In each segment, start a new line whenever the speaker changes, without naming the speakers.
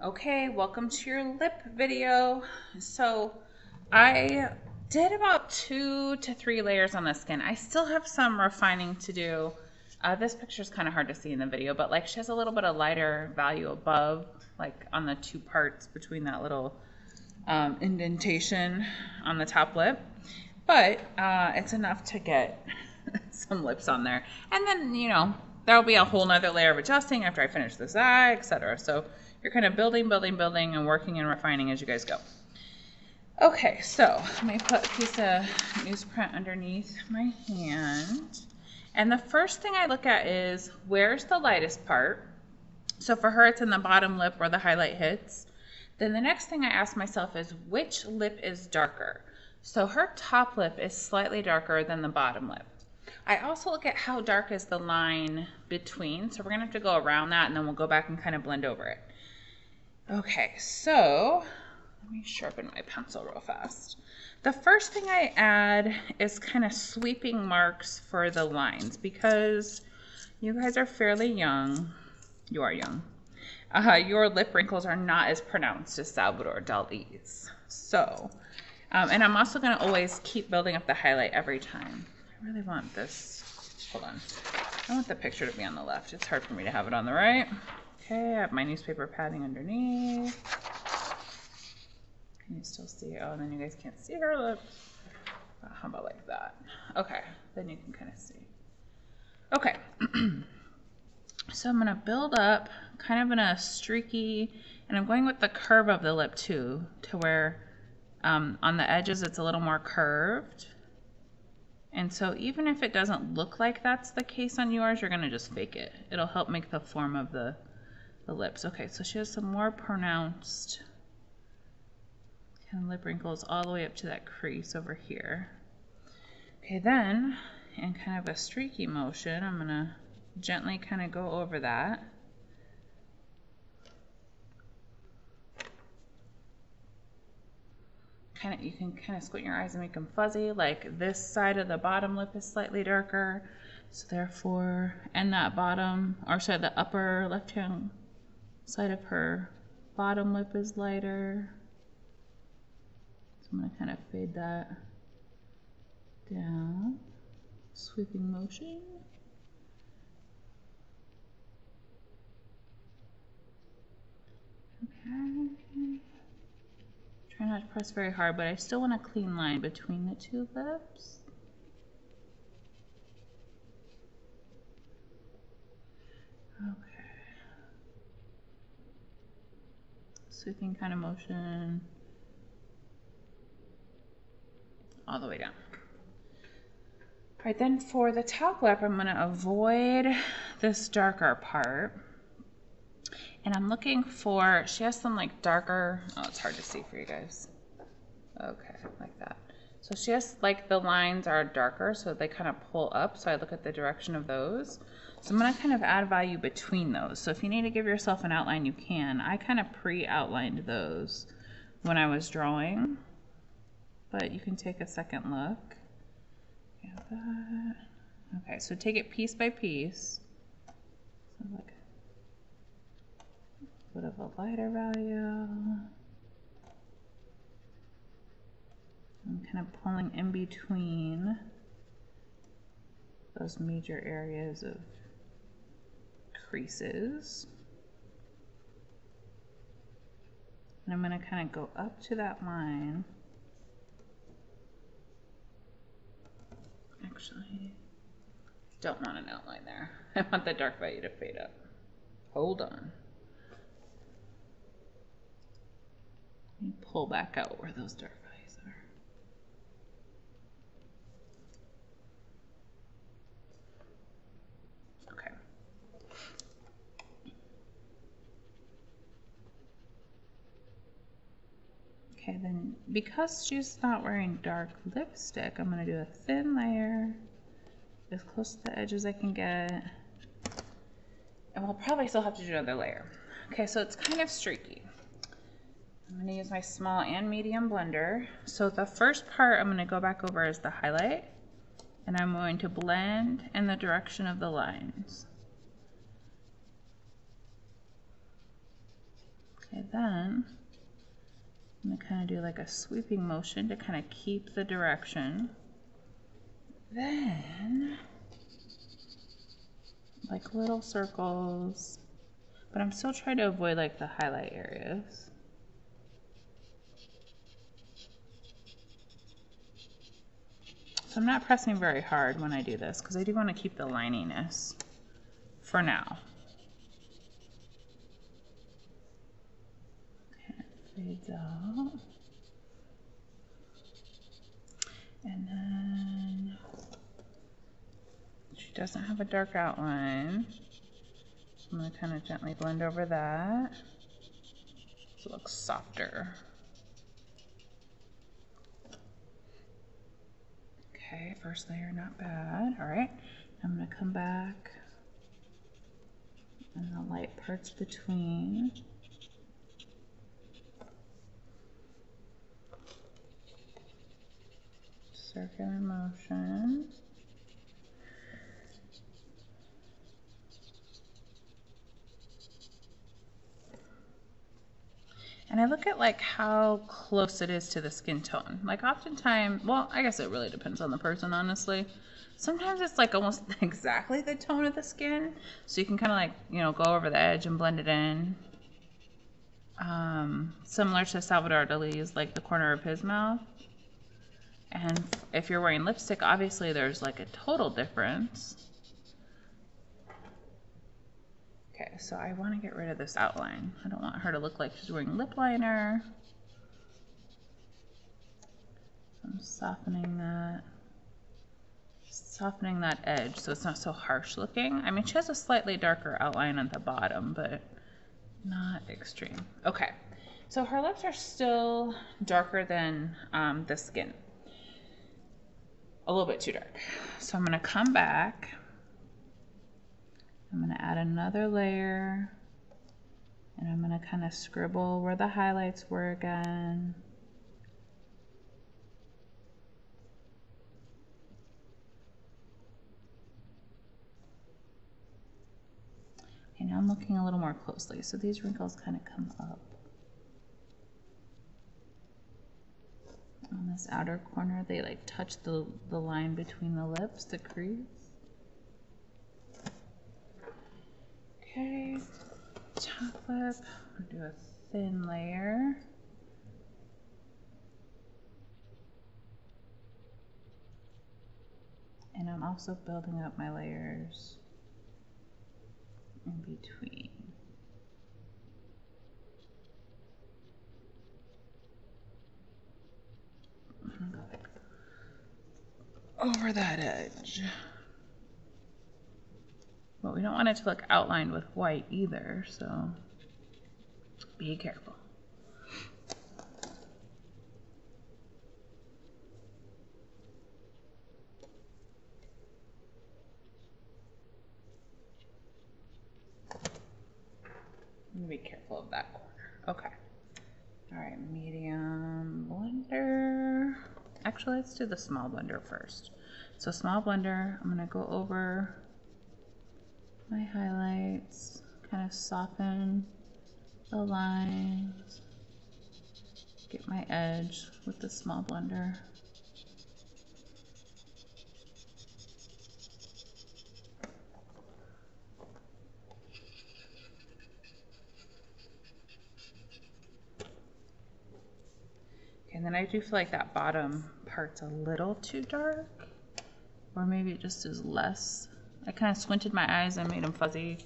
Okay, welcome to your lip video. So I did about 2 to 3 layers on the skin. I still have some refining to do. This picture is kind of hard to see in the video, but like she has a little bit of lighter value above, like on the 2 parts between that little indentation on the top lip. But it's enough to get some lips on there. And then, there'll be a whole nother layer of adjusting after I finish this eye, etc. So you're kind of building, and working and refining as you guys go. Okay, so let me put a piece of newsprint underneath my hand. And the first thing I look at is where's the lightest part? So for her, it's in the bottom lip where the highlight hits. Then the next thing I ask myself is which lip is darker? So her top lip is slightly darker than the bottom lip. I also look at how dark is the line between. So we're gonna have to go around that and then we'll go back and kind of blend over it. Okay, so let me sharpen my pencil real fast. The first thing I add is kind of sweeping marks for the lines because you guys are fairly young. You are young. Your lip wrinkles are not as pronounced as Salvador Dali's. So, and I'm also going to always keep building up the highlight every time. I really want this. Hold on. I want the picture to be on the left. It's hard for me to have it on the right. Okay, I have my newspaper padding underneath. Can you still see? Oh, and then you guys can't see her lip. How about like that? Okay, then you can kind of see. Okay, so I'm gonna build up kind of in a streaky, and I'm going with the curve of the lip too, to where on the edges it's a little more curved. And so even if it doesn't look like that's the case on yours, you're gonna just fake it. It'll help make the form of the lips. Okay, so she has some more pronounced kind of lip wrinkles all the way up to that crease over here. Okay, then in kind of a streaky motion, I'm gonna gently kind of go over that. You can kind of squint your eyes and make them fuzzy. Like this side of the bottom lip is slightly darker, so therefore, and that bottom, or sorry, the upper left-hand side of her bottom lip is lighter. So I'm going to kind of fade that down, sweeping motion. Okay. Try not to press very hard, but I still want a clean line between the two lips. Okay. Sweeping kind of motion all the way down. All right, then for the top lip, I'm gonna avoid this darker part. And I'm looking for, she has some like darker, oh, it's hard to see for you guys. Okay, like that. So she has like the lines are darker, so they kind of pull up. So I look at the direction of those. So I'm gonna kind of add value between those. So if you need to give yourself an outline, you can. I kind of pre-outlined those when I was drawing, but you can take a second look. Get that. Okay, so take it piece by piece. So like a bit of a lighter value. I'm kind of pulling in between those major areas of creases. And I'm going to kind of go up to that line. Actually, don't want an outline there. I want the dark value to fade up. Hold on. Let me pull back out where those dark values are. Okay. Okay, then because she's not wearing dark lipstick, I'm going to do a thin layer as close to the edge as I can get. And we'll probably still have to do another layer. Okay, so it's kind of streaky. I'm going to use my small and medium blender. So the first part I'm going to go back over is the highlight. And I'm going to blend in the direction of the lines. Okay, then I'm gonna kind of do like a sweeping motion to kind of keep the direction. Then, like little circles, but I'm still trying to avoid like the highlight areas. So I'm not pressing very hard when I do this because I do want to keep the lininess for now. Okay, it fades out. And then she doesn't have a dark outline. So I'm going to kind of gently blend over that so it looks softer. Okay, first layer, not bad. All right, I'm going to come back and the light parts between. Circular motion. And I look at like how close it is to the skin tone. Like oftentimes, well, I guess it really depends on the person, honestly. Sometimes it's like almost exactly the tone of the skin. So you can kind of like, you know, go over the edge and blend it in. Similar to Salvador Dali's, like the corner of his mouth. And if you're wearing lipstick, obviously there's like a total difference. Okay, so I want to get rid of this outline. I don't want her to look like she's wearing lip liner. I'm softening that edge so it's not so harsh looking. I mean, she has a slightly darker outline at the bottom, but not extreme. Okay, so her lips are still darker than the skin. A little bit too dark. So I'm going to come back. I'm going to add another layer, and I'm going to kind of scribble where the highlights were again. Okay, now I'm looking a little more closely. So these wrinkles kind of come up. On this outer corner, they like touch the line between the lips, the crease. Okay, top lip, I'll do a thin layer. And I'm also building up my layers in between. I'm gonna go over that edge. But we don't want it to look outlined with white either, so be careful. Be careful of that corner. Okay. All right, medium blender. Actually, let's do the small blender first. So small blender, I'm gonna go over my highlights, kind of soften the lines, get my edge with the small blender. And then I do feel like that bottom part's a little too dark, or maybe it just is less. I kind of squinted my eyes and made them fuzzy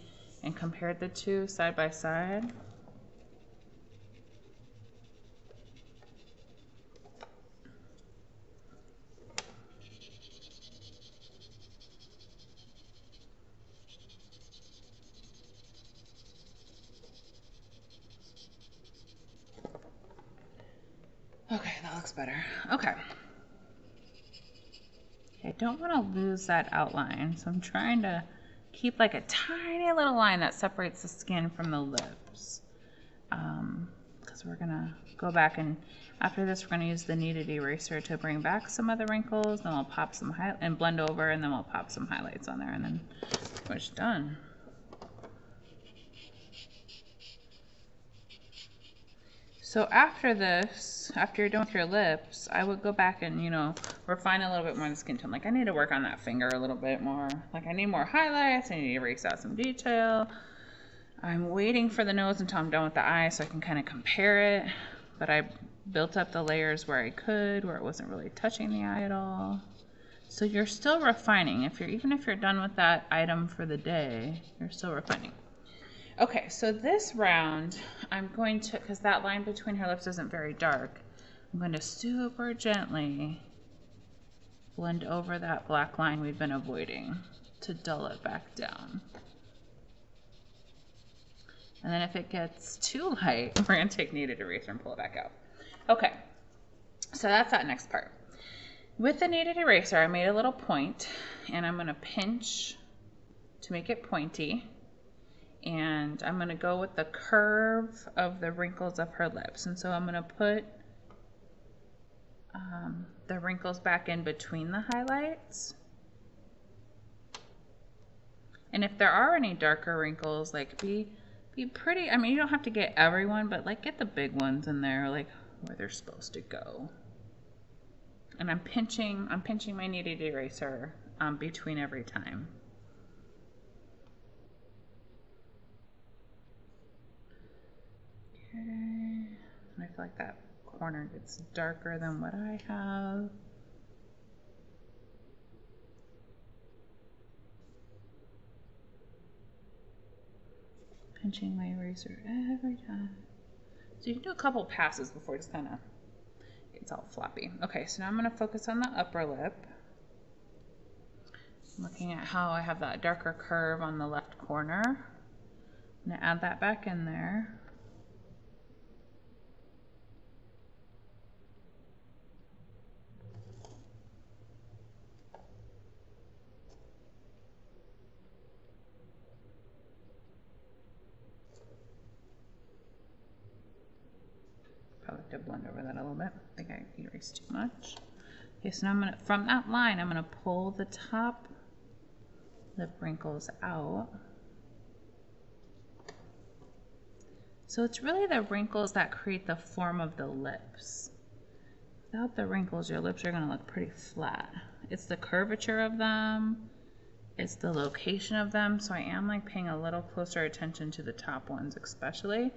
and compared the two side by side. Okay, that looks better. Okay. I don't want to lose that outline, so I'm trying to keep like a tiny little line that separates the skin from the lips. Because we're gonna go back and after this we're gonna use the kneaded eraser to bring back some of the wrinkles, then we'll pop some and blend over, and then we'll pop some highlights on there, and then pretty much done. So after this, after you're done with your lips, I would go back and, you know, refine a little bit more in the skin tone. Like I need to work on that finger a little bit more. Like I need more highlights, I need to erase out some detail. I'm waiting for the nose until I'm done with the eye so I can kind of compare it. But I built up the layers where I could, where it wasn't really touching the eye at all. So you're still refining. Even if you're done with that item for the day, you're still refining. Okay, so this round, I'm going to, because that line between her lips isn't very dark, I'm going to super gently blend over that black line we've been avoiding to dull it back down. And then if it gets too light, we're going to take kneaded eraser and pull it back out. Okay, so that's that next part. With the kneaded eraser, I made a little point, and I'm going to pinch to make it pointy. And I'm going to go with the curve of the wrinkles of her lips. And so I'm going to put the wrinkles back in between the highlights. And if there are any darker wrinkles, like be pretty, I mean, you don't have to get everyone, but like get the big ones in there, like where they're supposed to go. And I'm pinching my kneaded eraser between every time. Okay, and I feel like that corner gets darker than what I have. Pinching my eraser every time. So you can do a couple passes before it just kind of gets all floppy. Okay, so now I'm going to focus on the upper lip. I'm looking at how I have that darker curve on the left corner. I'm going to add that back in there. Probably have to blend over that a little bit. I think I erased too much. Okay, so now I'm gonna, from that line, I'm gonna pull the top lip wrinkles out. So it's really the wrinkles that create the form of the lips. Without the wrinkles, your lips are gonna look pretty flat. It's the curvature of them, it's the location of them, so I am like paying a little closer attention to the top ones especially,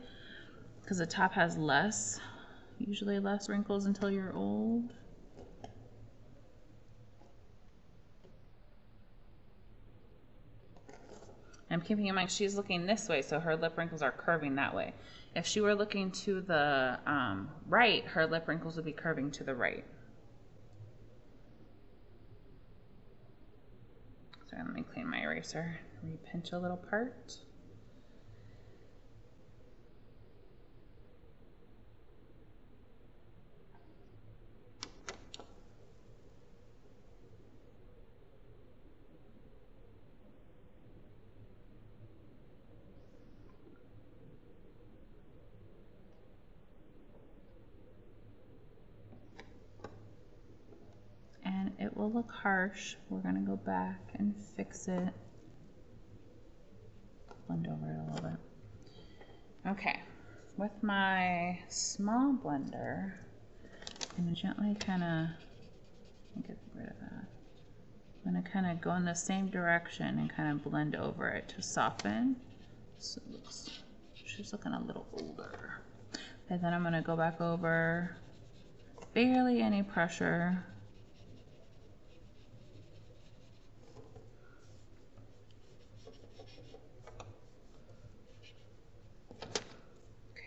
because the top has usually less wrinkles until you're old. I'm keeping in mind she's looking this way, so her lip wrinkles are curving that way. If she were looking to the right, her lip wrinkles would be curving to the right. So let me clean my eraser. Repinch a little part. It will look harsh. We're going to go back and fix it. Blend over it a little bit. Okay, with my small blender, I'm going to gently kind of get rid of that. I'm going to kind of go in the same direction and kind of blend over it to soften. So it looks, she's looking a little older. And then I'm going to go back over, barely any pressure.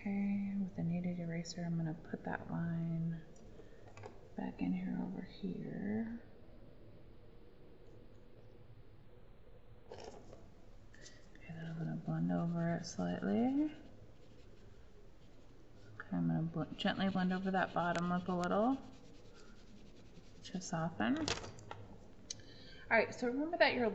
Okay, with the kneaded eraser, I'm going to put that line back in here over here. Okay, then I'm going to blend over it slightly. Okay, I'm going to gently blend over that bottom lip a little to soften. All right, so remember that your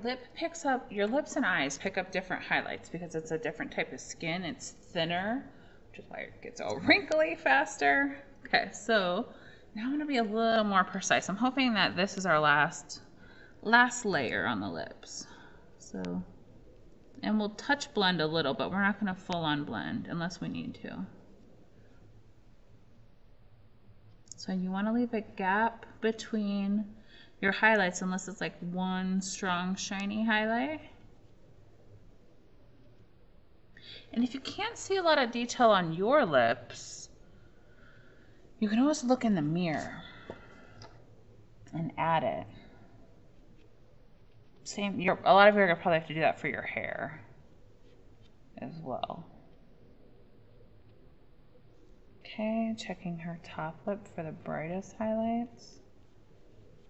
lips and eyes pick up different highlights because it's a different type of skin. It's thinner, which is why it gets all wrinkly faster. Okay, so now I'm gonna be a little more precise. I'm hoping that this is our last layer on the lips. So, and we'll touch blend a little, but we're not gonna full on blend unless we need to. So you want to leave a gap between your highlights unless it's like one strong shiny highlight. And if you can't see a lot of detail on your lips, you can always look in the mirror and add it. Same, a lot of you are gonna probably have to do that for your hair as well. Okay, checking her top lip for the brightest highlights.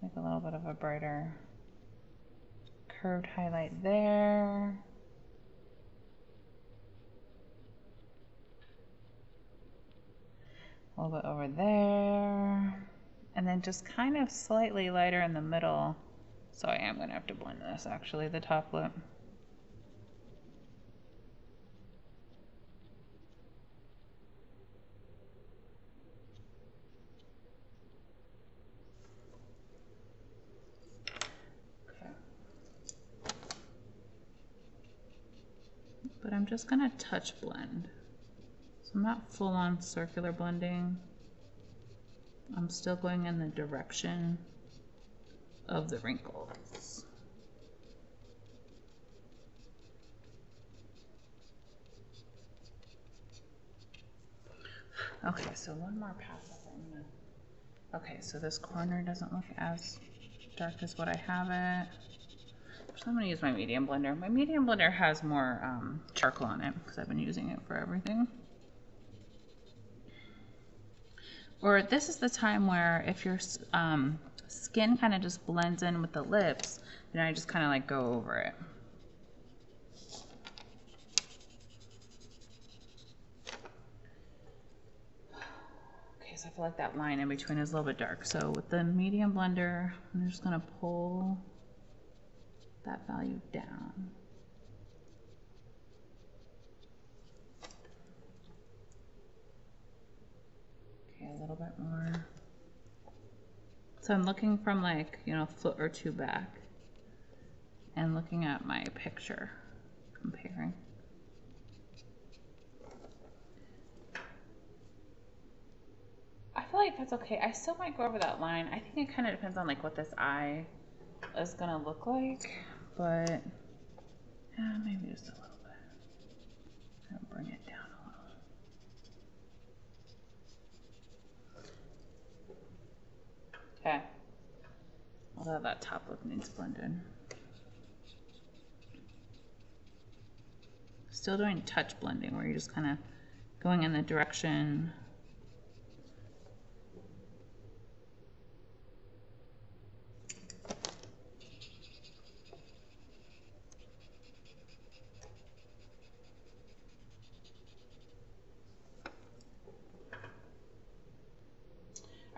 Like a little bit of a brighter curved highlight there. A little bit over there. And then just kind of slightly lighter in the middle. So I am going to have to blend this, actually, the top lip. Okay. But I'm just going to touch blend. So I'm not full on circular blending. I'm still going in the direction of the wrinkles. Okay, so one more pass. Okay, so this corner doesn't look as dark as what I have it. So I'm going to use my medium blender. My medium blender has more charcoal on it because I've been using it for everything. Or this is the time where if your skin kind of just blends in with the lips, then I just kind of like go over it. Okay, so I feel like that line in between is a little bit dark. So with the medium blender, I'm just going to pull that value down. Okay, a little bit more. So I'm looking from like, you know, a foot or two back and looking at my picture, comparing. I feel like that's okay. I still might go over that line. I think it kind of depends on like what this eye is gonna look like, but yeah, maybe just a little bit. I'm gonna bring it down a little. Okay. Although that top lip needs blended. Still doing touch blending where you're just kind of going in the direction.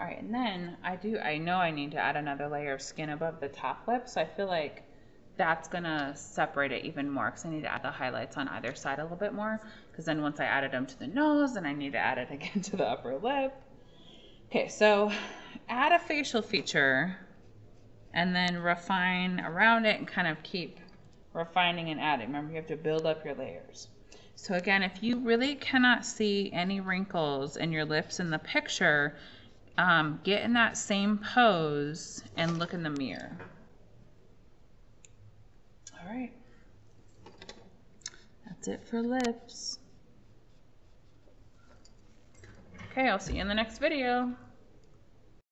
All right, and then I know I need to add another layer of skin above the top lip, so I feel like that's gonna separate it even more because I need to add the highlights on either side a little bit more, because then once I added them to the nose, then I need to add it again to the upper lip. Okay, so add a facial feature and then refine around it and kind of keep refining and adding. Remember, you have to build up your layers. So again, if you really cannot see any wrinkles in your lips in the picture, get in that same pose and look in the mirror. All right. That's it for lips. Okay, I'll see you in the next video.